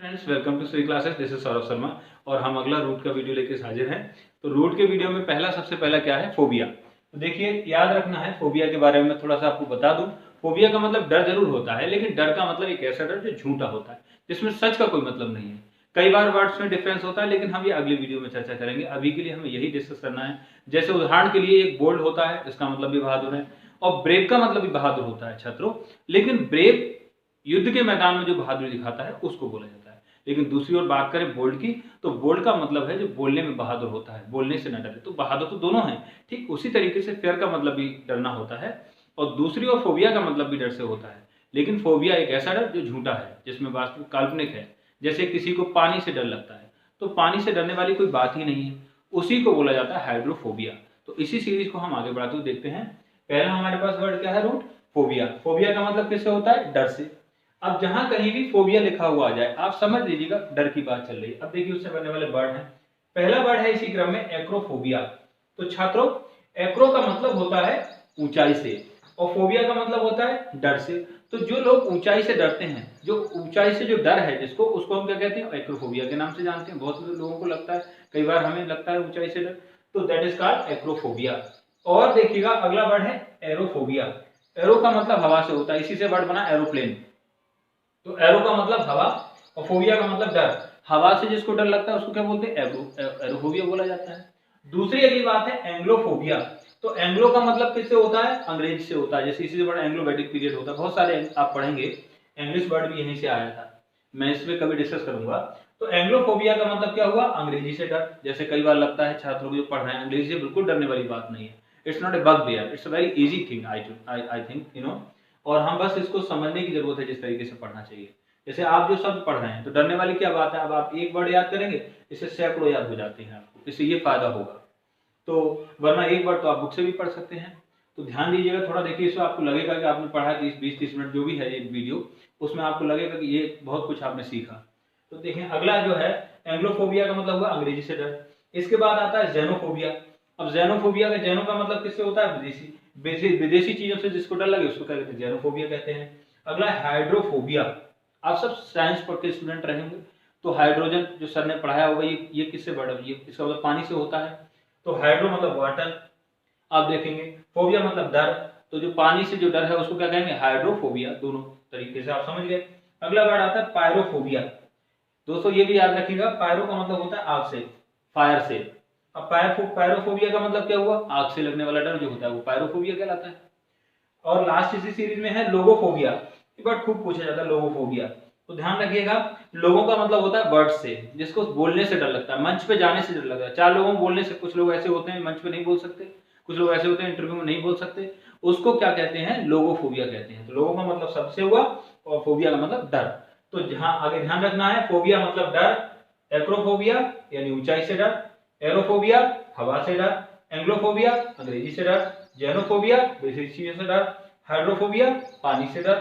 Friends, welcome to Shri classes. This is Saurabh Sharma और हम अगला रूट का वीडियो लेके हाजिर हैं। तो रूट के वीडियो में सबसे पहला क्या है? फोबिया। तो देखिए, याद रखना है फोबिया के बारे में थोड़ा सा आपको बता दूं। फोबिया का मतलब डर जरूर होता है, लेकिन डर का मतलब एक ऐसा डर जो झूठा होता है, जिसमें सच का कोई मतलब नहीं है। कई बार वर्ड्स में डिफरेंस होता है, लेकिन हम ये अगली वीडियो में चर्चा करेंगे। अभी के लिए हमें यही डिस्कस करना है। जैसे उदाहरण के लिए एक बोल्ड होता है, इसका मतलब भी बहादुर है, और ब्रेव का मतलब भी बहादुर होता है छात्रों। लेकिन ब्रेव युद्ध के मैदान में जो बहादुरी दिखाता है उसको बोला जाता है। लेकिन दूसरी ओर बात करें बोल्ड की, तो बोल्ड का मतलब है जो बोलने में बहादुर होता है, बोलने से न डरे। तो बहादुर तो दोनों हैं। ठीक उसी तरीके से फेयर का मतलब भी डरना होता है, और दूसरी ओर फोबिया का मतलब भी डर से होता है। लेकिन फोबिया एक ऐसा डर जो झूठा है, जिसमें वास्तविक काल्पनिक है। जैसे किसी को पानी से डर लगता है, तो पानी से डरने वाली कोई बात ही नहीं है, उसी को बोला जाता है हाइड्रोफोबिया। तो इसी सीरीज को हम आगे बढ़ाते हुए देखते हैं। पहला हमारे पास वर्ड क्या है? रूट। फोबिया। फोबिया का मतलब किससे होता है? डर से। अब जहां कहीं भी फोबिया लिखा हुआ आ जाए, आप समझ लीजिएगा डर की बात चल रही है। अब देखिए उससे बनने वाले वर्ड हैं। पहला वर्ड है इसी क्रम में एक्रोफोबिया। तो छात्रों, एक्रो का मतलब होता है ऊंचाई से, और फोबिया का मतलब होता है डर से। तो जो लोग ऊंचाई से डरते हैं, जो ऊंचाई से जो डर है जिसको, उसको हम क्या कहते हैं? एक्रोफोबिया के नाम से जानते हैं। बहुत लोगों को लगता है, कई बार हमें लगता है ऊंचाई से डर, तो दैट इज कॉल्ड एक्रोफोबिया। और देखिएगा अगला वर्ड है एरोफोबिया। एरो का मतलब हवा से होता है, इसी से वर्ड बना एरोप्लेन। तो एरो का मतलब हवा, और फोबिया का मतलब डर। हवा से जिसको डर लगता है उसको क्या बोलते हैं? एरोफोबिया बोला जाता है। दूसरी अगली बात है एंग्लोफोबिया। तो एंग्लो का मतलब किससे होता है? अंग्रेजी से होता है। जैसे इसी से वर्ड एंग्लो वैदिक पीरियड होता है। बहुत सारे आप पढ़ेंगे, इंग्लिश वर्ड भी यहीं से आया था। मैं इसमें कभी डिस्कस करूंगा। तो एंग्लोफोबिया का मतलब क्या हुआ? अंग्रेजी से डर। जैसे कई बार लगता है छात्रों को जो पढ़ रहे हैं, अंग्रेजी से बिल्कुल डरने वाली बात नहीं है। It's not a bug there, it's a very easy thing. I think और हम बस इसको समझने की जरूरत है, जिस तरीके से पढ़ना चाहिए। जैसे आप जो शब्द पढ़ रहे हैं, तो डरने वाली क्या बात है? अब आप एक वर्ड याद करेंगे, इससे सैकड़ों याद हो जाते हैं आपको, इससे ये फायदा होगा। तो वरना एक वर्ड तो आप बुक से भी पढ़ सकते हैं। तो ध्यान दीजिएगा थोड़ा, देखिए इसमें आपको लगेगा कि आपने पढ़ा 20-30 मिनट जो भी है ये वीडियो, उसमें आपको लगेगा कि ये बहुत कुछ आपने सीखा। तो देखें अगला जो है, एंग्लोफोबिया का मतलब हुआ अंग्रेजी से डर। इसके बाद आता है जेनोफोबिया। अब जेनोफोबिया का जेनो का मतलब किससे होता है? विदेशी विदेशी चीजों से जिसको डर लगे उसको क्या कहते हैं? जेनोफोबिया कहते हैं। अगला हाइड्रोफोबिया। आप सब साइंस पढ़ के स्टूडेंट रहेंगे, तो हाइड्रोजन जो सर ने पढ़ाया होगा, ये किससे बढ़ा? ये इसका मतलब पानी से होता है। तो हाइड्रो मतलब वाटर। आप देखेंगे फोबिया मतलब डर, तो जो पानी से जो डर है उसको क्या कहेंगे? हाइड्रोफोबिया। दोनों तरीके से आप समझ गए। अगला वर्ड आता है पायरोफोबिया। दोस्तों ये भी याद रखिएगा, पायरो का मतलब होता है आग से, फायर से। अब पायरोफोबिया का मतलब क्या हुआ? आग से लगने वाला डर जो होता है वो पायरोफोबिया कहलाता है। और लास्ट इसी सीरीज में है लोगोफोबिया। ये वर्ड खूब पूछा जाता है, लोगोफोबिया। तो ध्यान रखिएगा, लोगों का मतलब होता है वर्ड से, जिसको बोलने से डर लगता है, मंच पे जाने से डर लगता है। चार लोगों को बोलने से, कुछ लोग ऐसे होते हैं मंच पे नहीं बोल सकते, कुछ लोग ऐसे होते हैं इंटरव्यू में नहीं बोल सकते, उसको क्या कहते हैं? लोगोफोबिया कहते हैं। तो लोगों का मतलब सबसे हुआ, और फोबिया का मतलब डर। तो जहां आगे ध्यान रखना है, फोबिया मतलब डर, एक्रोफोबिया यानी ऊंचाई से डर, एरोफोबिया हवा से डर, एंग्लोफोबिया अंग्रेजी से डर, जेनोफोबिया विदेशी चीजों से डर, हाइड्रोफोबिया पानी से डर,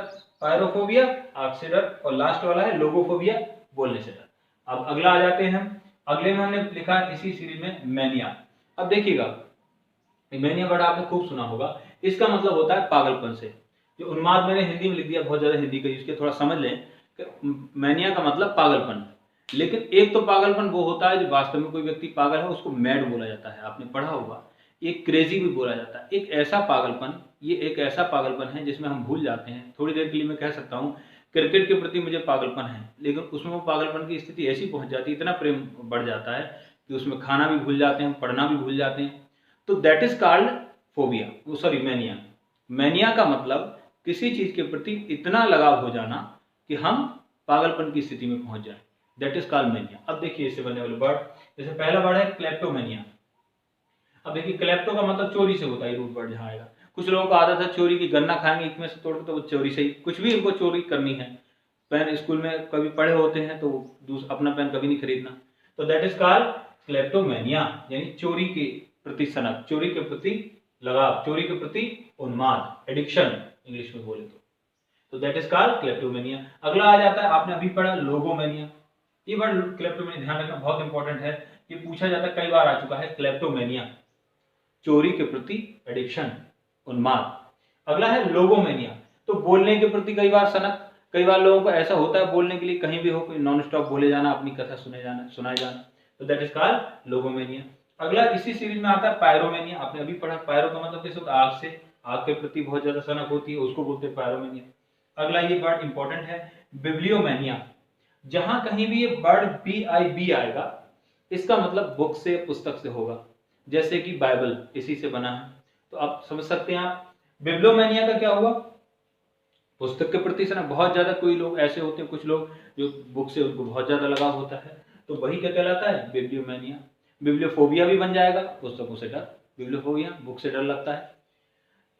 पायरोफोबिया आग से डर, और लास्ट वाला है लोगोफोबिया बोलने से डर। अब अगला आ जाते हैं हम। अगले में हमने लिखा इसी सीरीज में मैनिया। अब देखिएगा, मैनिया वर्ड आपने खूब सुना होगा। इसका मतलब होता है पागलपन से। जो उन्माद मैंने हिंदी में लिख दिया, बहुत ज्यादा हिंदी का यूज किया, थोड़ा समझ लें कि मैनिया का मतलब पागलपन। लेकिन एक तो पागलपन वो होता है जो वास्तव में कोई व्यक्ति पागल है, उसको मैड बोला जाता है, आपने पढ़ा होगा। एक क्रेजी भी बोला जाता है। एक ऐसा पागलपन, ये एक ऐसा पागलपन है जिसमें हम भूल जाते हैं। थोड़ी देर के लिए मैं कह सकता हूँ क्रिकेट के प्रति मुझे पागलपन है, लेकिन उसमें वो पागलपन की स्थिति ऐसी पहुंच जाती है, इतना प्रेम बढ़ जाता है कि उसमें खाना भी भूल जाते हैं, पढ़ना भी भूल जाते हैं। तो that is called phobia, sorry mania. Mania का मतलब किसी चीज के प्रति इतना लगाव हो जाना कि हम पागलपन की स्थिति में पहुंच जाए, दैट इज कॉल्ड मैनिया। अब देखिए इससे बनने वाले वर्ड, जैसे पहला वर्ड है क्लेप्टोमेनिया। अब देखिए क्लेप्टो का मतलब चोरी से होता है, रूट वर्ड जहां आएगा। कुछ लोगों को आदत है चोरी की, गन्ना खाएंगे एक में से तोड़ के, तो वो चोरी से ही कुछ भी उनको चोरी करनी है। पेन स्कूल में कभी पढ़े होते हैं, तो अपना पेन कभी नहीं खरीदना। तो दैट इज कॉल्ड क्लेप्टोमेनिया, यानी चोरी के प्रति सनक, चोरी के प्रति लगाव, चोरी के प्रति उन्माद, एडिक्शन इंग्लिश में बोले तो दैट इज कॉल्ड क्लेप्टोमेनिया। अगला आ जाता है, आपने अभी पढ़ा लोगोमेनिया। ये वर्ड क्लेप्टोमेनिया ध्यान रखना बहुत इंपॉर्टेंट है, ये पूछा जाता है, कई बार आ चुका है। क्लेप्टोमेनिया चोरी के प्रति एडिक्शन, उन्माद। अगला है लोगोमेनिया, तो बोलने के प्रति कई बार सनक। कई बार लोगों को ऐसा होता है बोलने के लिए कहीं भी हो कोई नॉन स्टॉप बोले जाना, अपनी कथा सुनाए जाना, तो दैट इज कॉल्ड लोगोमेनिया। अगला इसी सीरीज में आता है पायरोमेनिया। आपने अभी पढ़ा, पायरो का मतलब कैसे होता है, आग से, आग के प्रति बहुत ज्यादा सनक होती है, उसको बोलते हैं पायरोमेनिया। अगला ये वर्ड इंपॉर्टेंट है, बिब्लियोमेनिया। जहां कहीं भी ये वर्ड BIB आएगा, इसका मतलब बुक से, पुस्तक से होगा, जैसे कि बाइबल इसी से बना है। तो आप समझ सकते हैं आप बिब्लियोमेनिया का क्या हुआ, पुस्तक के प्रति सनक। बहुत ज्यादा कोई लोग ऐसे होते हैं, कुछ लोग जो बुक से उनको बहुत ज्यादा लगाव होता है, तो वही क्या कहलाता है, बिब्लियोमेनिया। बिब्लियोफोबिया भी बन जाएगा, पुस्तकों से डर, बिब्लियोफोबिया बुक से डर लगता है।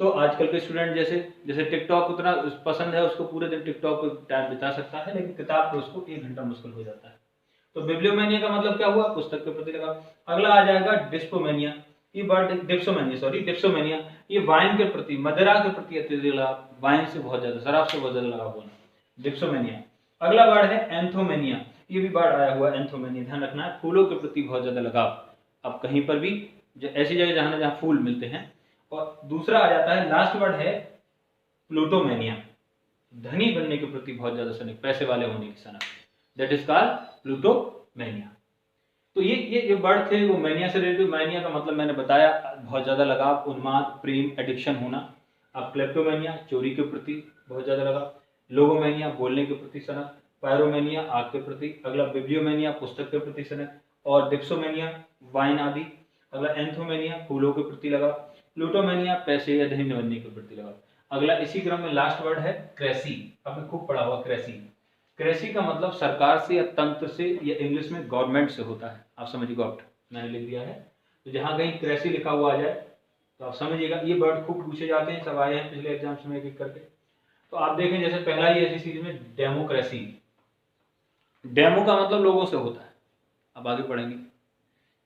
तो आजकल के स्टूडेंट जैसे टिकटॉक उतना पसंद है, उसको पूरे दिन टिकटॉक पे टाइम बिता सकता है, लेकिन किताब पे उसको 1 घंटा मुश्किल हो जाता है। तो बिब्लियोमेनिया का मतलब क्या हुआ, पुस्तक के प्रति लगाव। अगला आ जाएगा डिस्पोमेनिया। ये वर्ड डिप्सोमेनिया, ये वाइन के प्रति, मदिरा के प्रति अत्यधिक लगाव, वाइन से बहुत ज्यादा, शराब से बहुत ज्यादा लगाव होना, डिप्सोमेनिया। अगला वर्ड है एंथोमेनिया। ये भी वर्ड आया हुआ एंथोमेनिया, ध्यान रखना है, फूलों के प्रति बहुत ज्यादा लगाव। अब कहीं पर भी ऐसी जगह जहां फूल मिलते हैं। और दूसरा आ जाता है, लास्ट वर्ड है प्लूटोमेनिया, धनी बनने के प्रति बहुत ज्यादा सनक, पैसे वाले होने की सनक, दैट इज कॉल्ड प्लूटोमेनिया। तो ये वर्ड थे वो मैनिया से रिलेटेड। मैनिया का मतलब मैंने बताया, बहुत ज्यादा लगाव, उन्माद, प्रेम, एडिक्शन होना। अब क्लेप्टोमेनिया, चोरी के प्रति बहुत ज्यादा लगाव। लोगोमेनिया, बोलने के प्रति सनक। पायरोमेनिया, आग के प्रति। अगला बिब्लियोमेनिया, पुस्तक के प्रति सनक। और डिप्सोमेनिया, वाइन आदि। अगला एंथोमेनिया, फूलों के प्रति लगाव। प्लूटोमेनिया, पैसे या धनी बनने के प्रति लगाव। अगला इसी क्रम में लास्ट वर्ड है क्रेसी। आपने खूब पढ़ा हुआ क्रेसी। क्रेसी का मतलब सरकार से या तंत्र से, या इंग्लिश में गवर्नमेंट से होता है। आप समझिए, गॉट मैंने लिख दिया है, तो जहां कहीं क्रेसी लिखा हुआ आ जाए तो आप समझिएगा। ये वर्ड खूब पूछे जाते हैं, सब आए हैं पिछले एग्जाम्स में एक करके। तो आप देखें, जैसे पहला ही ऐसी सीरीज में डेमोक्रेसी। डेमो का मतलब लोगों से होता है, अब आगे पढ़ेंगे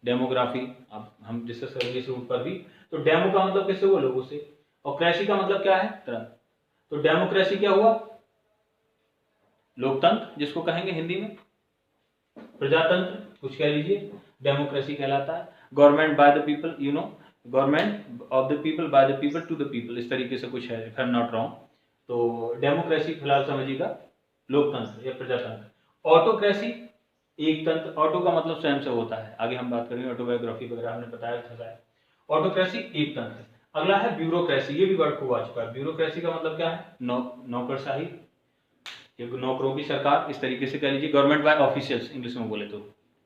डेमोग्राफी, अब हम डिस्कस करेंगे इस रूट पर भी। तो डेमो का मतलब किससे हुआ, लोगों से। और क्रेसी का मतलब क्या है, तरह। तो डेमोक्रेसी क्या हुआ, लोकतंत्र जिसको कहेंगे हिंदी में, प्रजातंत्र कुछ कह लीजिए, डेमोक्रेसी कहलाता है। Government by the people, you know, government of the people, by the people, to the people, इस तरीके से कुछ है, if I am not wrong. तो डेमोक्रेसी फिलहाल समझिएगा लोकतंत्र या प्रजातंत्र। ऑटोक्रेसी एक तंत्र, ऑटो का मतलब स्वयं से होता है, आगे हम बात करेंगे, ऑटोबायोग्राफी वगैरह हमने बताया था। ऑटोक्रेसी एक तंत्र। अगला है ब्यूरोक्रेसी, ये भी वर्ड खूब आ चुका है। ब्यूरोक्रेसी का मतलब क्या है, नौकरशाही, नौकरों की सरकार, इस तरीके से कह लीजिए, गवर्नमेंट बाय ऑफिशियल्स इंग्लिश में बोले तो,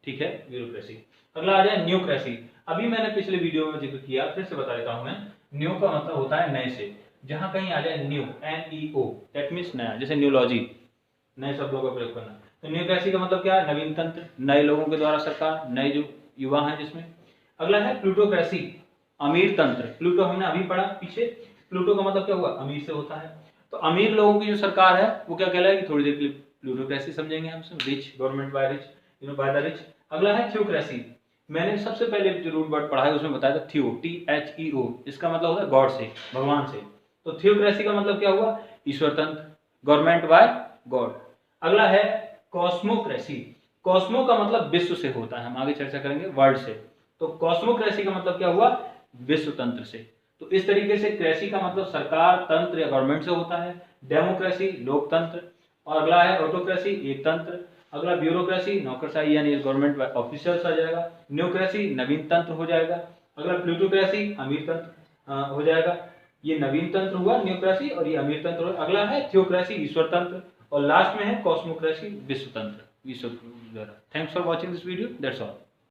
ठीक है, ब्यूरोक्रेसी। अगला आ जाए न्यूक्रेसी। अभी मैंने पिछले वीडियो में जिक्र किया, फिर से बता देता हूं मैं। न्यू का मतलब होता है नए से, जहां कहीं आ जाए न्यू, NEO, दैट मीन्स नया, जैसे न्यूलॉजी, नए शब्दों का प्रयोग करना। तो न्यूक्रेसी का मतलब क्या है, नवीन तंत्र, नए लोगों के द्वारा सरकार, नए जो युवा हैं जिसमें। अगला है प्लूटोक्रेसी, अमीर तंत्र। प्लूटो हमने अभी पढ़ा पीछे, प्लूटो का मतलब क्या हुआ, अमीर से होता है। तो अमीर लोगों की जो सरकार है वो क्या कहलाएगी, थोड़ी देर के लिए प्लूटोक्रेसी समझेंगे हम, rich, government by rich, you know, by the rich. अगला है थियोक्रेसी। मैंने सबसे पहले जो रूट वर्ड पढ़ा है उसमें बताया था थियो, THEO, इसका मतलब होता है गॉड से, भगवान से। तो थियोक्रेसी का मतलब क्या हुआ, ईश्वर तंत्र, गवर्नमेंट बाय गॉड। अगला है कॉस्मोक्रेसी। कॉस्मो का मतलब विश्व से होता है, हम आगे चर्चा करेंगे वर्ल्ड से। तो कॉस्मोक्रेसी का मतलब क्या हुआ, विश्व तंत्र से। तो इस तरीके से क्रेसी का मतलब सरकार, तंत्र या गवर्नमेंट से होता है। डेमोक्रेसी लोकतंत्र। और अगला है ऑटोक्रेसी एक तंत्र। अगला ब्यूरोक्रेसी नौकरशाही यानी गवर्नमेंट ऑफिशियल्स आ जाएगा। न्यूक्रेसी नवीन तंत्र हो जाएगा। अगला प्लूटोक्रेसी अमीर तंत्र हो जाएगा। ये नवीन तंत्र हुआ न्यूक्रेसी, और ये अमीर तंत्र हुआ। अगला है थियोक्रेसी ईश्वर तंत्र, और लास्ट में है कॉस्मोक्रेसी विश्व तंत्र, विश्व। Thanks for watching this video, that's all.